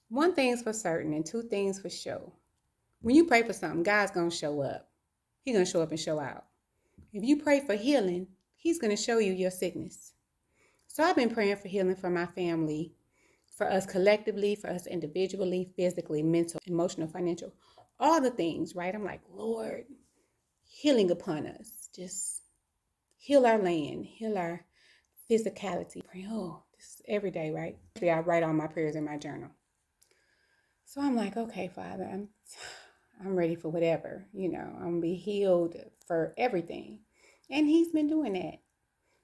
One thing's for certain and two things for sure. When you pray for something, God's going to show up. He's going to show up and show out. If you pray for healing, He's going to show you your sickness. So I've been praying for healing for my family, for us collectively, for us individually, physically, mental, emotional, financial, all the things, right? I'm like, Lord, healing upon us. Just heal our land, heal our physicality. Pray, oh, this is every day, right? I write all my prayers in my journal. So I'm like, okay, Father, I'm ready for whatever, I'm gonna be healed for everything. And He's been doing that.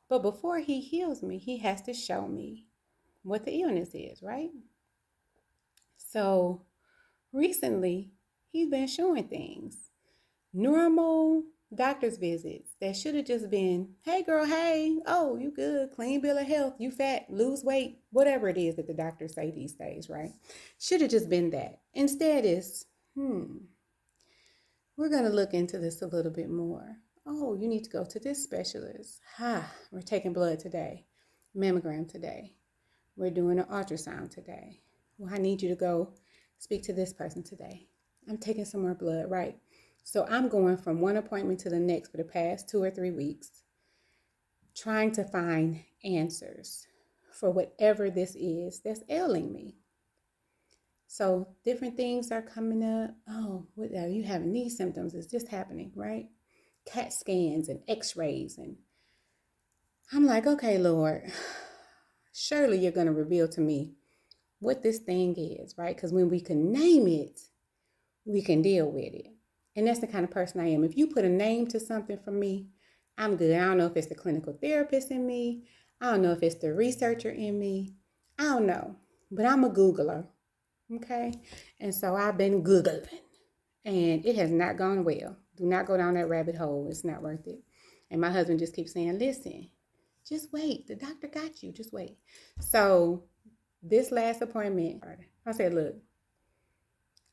But before He heals me, He has to show me what the illness is, right? So recently, He's been showing things. Normal doctor's visits that should have just been, hey girl, hey, oh, you good, clean bill of health, you fat, lose weight, whatever it is that the doctors say these days, right? Should have just been that. Instead is, we're going to look into this a little bit more. Oh, you need to go to this specialist. We're taking blood today, mammogram today. We're doing an ultrasound today. Well, I need you to go speak to this person today. I'm taking some more blood, right? So I'm going from one appointment to the next for the past 2 or 3 weeks, trying to find answers for whatever this is that's ailing me. So different things are coming up. Oh, what are you having these symptoms? Is this happening, right? CAT scans and x-rays. And I'm like, okay, Lord, surely you're going to reveal to me what this thing is, right? Because when we can name it, we can deal with it. And that's the kind of person I am. If you put a name to something for me, I'm good. I don't know if it's the clinical therapist in me. I don't know if it's the researcher in me. I don't know. But I'm a Googler. Okay? And so I've been Googling. And it has not gone well. Do not go down that rabbit hole. It's not worth it. And my husband just keeps saying, listen, just wait. The doctor got you. Just wait. So this last appointment, I said, look,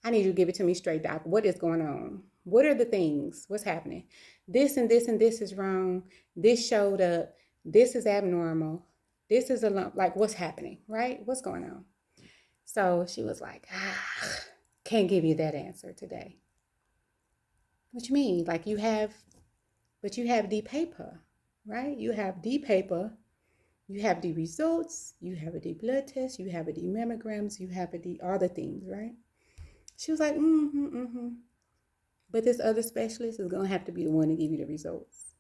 I need you to give it to me straight, doc. What is going on? What are the things? What's happening? This and this and this is wrong. This showed up. This is abnormal. This is a lump. Like, what's happening, right? What's going on? So she was like, can't give you that answer today. What you mean? Like you have the paper, right? You have the paper. You have the results. You have the blood test. You have the mammograms. You have the all the things, right? She was like, But this other specialist is going to have to be the one to give you the results.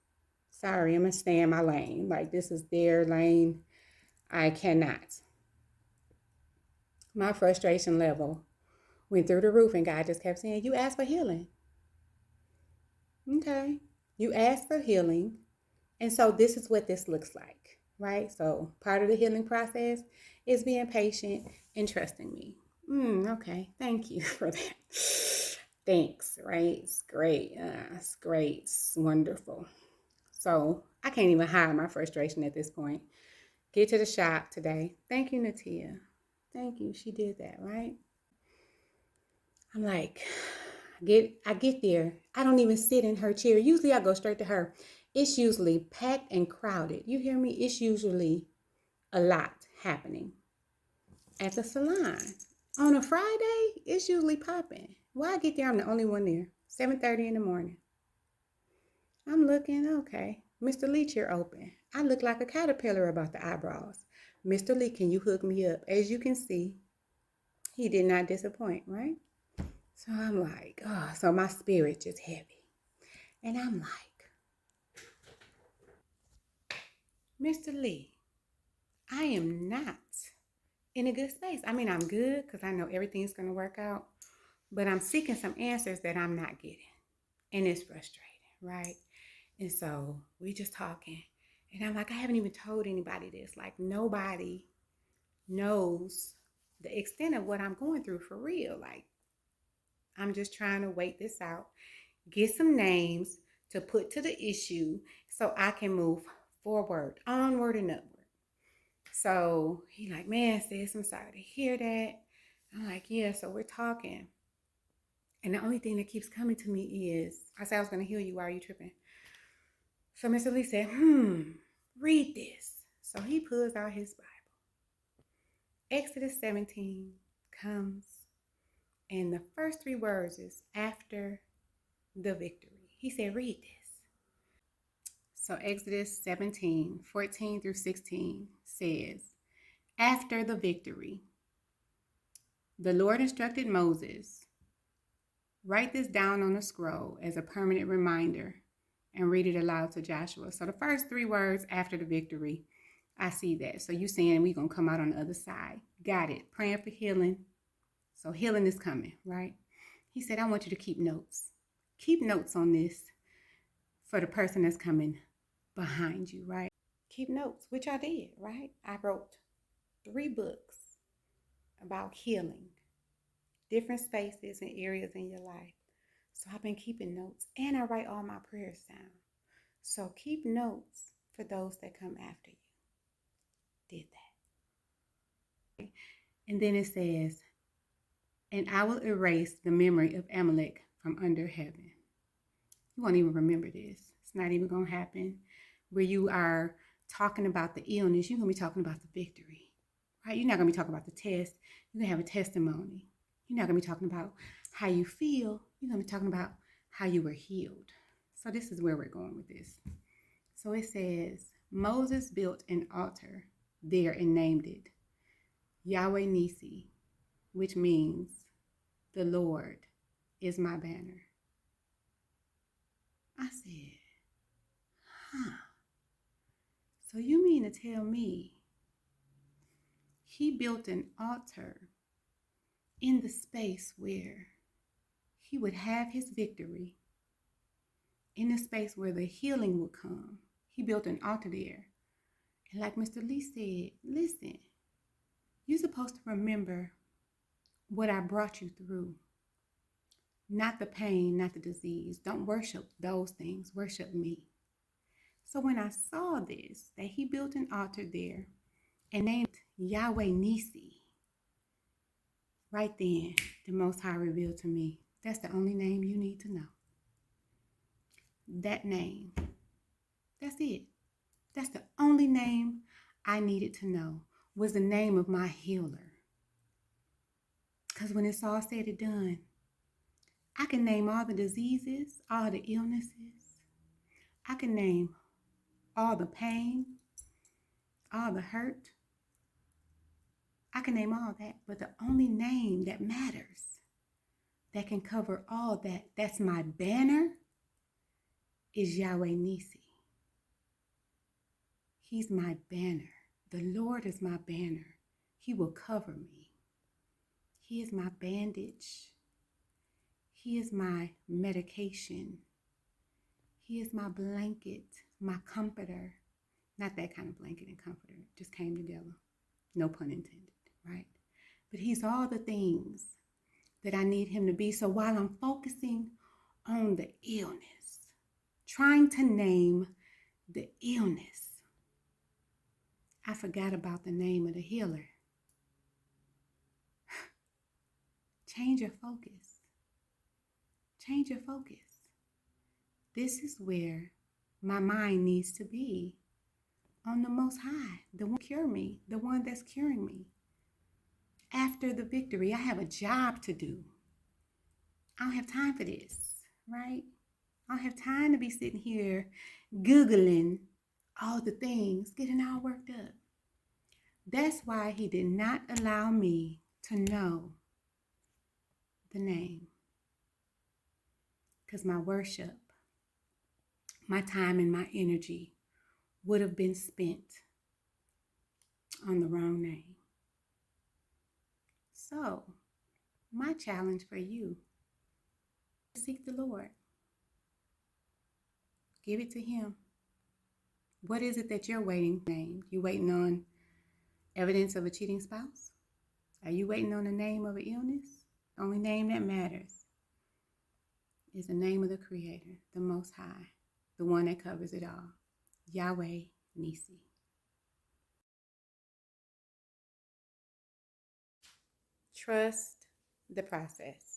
Sorry, I'm going to stay in my lane. Like, this is their lane. I cannot. My frustration level went through the roof, and God just kept saying, you asked for healing. Okay. You asked for healing. And so this is what this looks like, right? So part of the healing process is being patient and trusting me. Okay. Thank you for that. Thanks, right? It's great. It's great. It's wonderful. So I can't even hide my frustration at this point. Get to the shop today. Thank you, Natia. Thank you. She did that, right? I'm like, I get there. I don't even sit in her chair. Usually I go straight to her. It's usually packed and crowded. You hear me? It's usually a lot happening at the salon. On a Friday, it's usually popping. Why I get there, I'm the only one there. 7:30 in the morning. I'm looking, okay. Mr. Lee chair open. I look like a caterpillar about the eyebrows. Mr. Lee, can you hook me up? As you can see, he did not disappoint, right? So I'm like, oh, so my spirit just heavy. And I'm like, Mr. Lee, I am not in a good space. I mean, I'm good because I know everything's going to work out, but I'm seeking some answers that I'm not getting. And it's frustrating, right? And so we just talking. And I'm like, I haven't even told anybody this. Like, nobody knows the extent of what I'm going through for real. Like, I'm just trying to wait this out, get some names to put to the issue so I can move forward, onward and upward. So he like, man, sis, I'm sorry to hear that. I'm like, yeah, so we're talking. And the only thing that keeps coming to me is, I said I was going to heal you. Why are you tripping? So Mr. Lee said, read this. So he pulls out his Bible. Exodus 17, comes. And the first three words is after the victory. He said, read this. So Exodus 17:14-16 says, after the victory, the Lord instructed Moses, write this down on a scroll as a permanent reminder and read it aloud to Joshua. So the first three words after the victory, I see that. So you saying we're going to come out on the other side. Got it. Praying for healing. So healing is coming, right? He said, I want you to keep notes. Keep notes on this for the person that's coming behind you, right? Keep notes, which I did, right? I wrote 3 books about healing, different spaces and areas in your life. So I've been keeping notes, and I write all my prayers down. So keep notes for those that come after you. Did that. And then it says, and I will erase the memory of Amalek from under heaven. You won't even remember this. It's not even going to happen. Where you are talking about the illness, you're going to be talking about the victory, right? You're not going to be talking about the test. You're going to have a testimony. You're not going to be talking about how you feel. You're going to be talking about how you were healed. So this is where we're going with this. So it says, Moses built an altar there and named it Yahweh Nissi, which means the Lord is my banner. I said, so you mean to tell me he built an altar in the space where he would have his victory, in the space where the healing would come? He built an altar there. And like Mr. Lee said, listen, you're supposed to remember what I brought you through. Not the pain, not the disease. Don't worship those things. Worship me. So when I saw this, that he built an altar there and named Yahweh Nissi, right then, the Most High revealed to me, that's the only name you need to know. That name. That's it. That's the only name I needed to know, was the name of my healer. Because when it's all said and done, I can name all the diseases, all the illnesses. I can name all the pain, all the hurt. I can name all that, but the only name that matters, that can cover all that, that's my banner, is Yahweh Nissi. He's my banner. The Lord is my banner. He will cover me. He is my bandage. He is my medication. He is my blanket, my comforter. Not that kind of blanket and comforter. Just came together. No pun intended, right? But he's all the things that I need him to be. So while I'm focusing on the illness, trying to name the illness, I forgot about the name of the healer. Change your focus. Change your focus. This is where my mind needs to be, on the Most High, the one cure me, the one that's curing me. After the victory, I have a job to do. I don't have time for this, right? I don't have time to be sitting here Googling all the things, getting all worked up. That's why he did not allow me to know the name. Because my worship, my time and my energy would have been spent on the wrong name. So, my challenge for you is seek the Lord. Give it to him. What is it that you're waiting for? You waiting on evidence of a cheating spouse? Are you waiting on the name of an illness? The only name that matters is the name of the Creator, the Most High, the one that covers it all. Yahweh Nissi. Trust the process.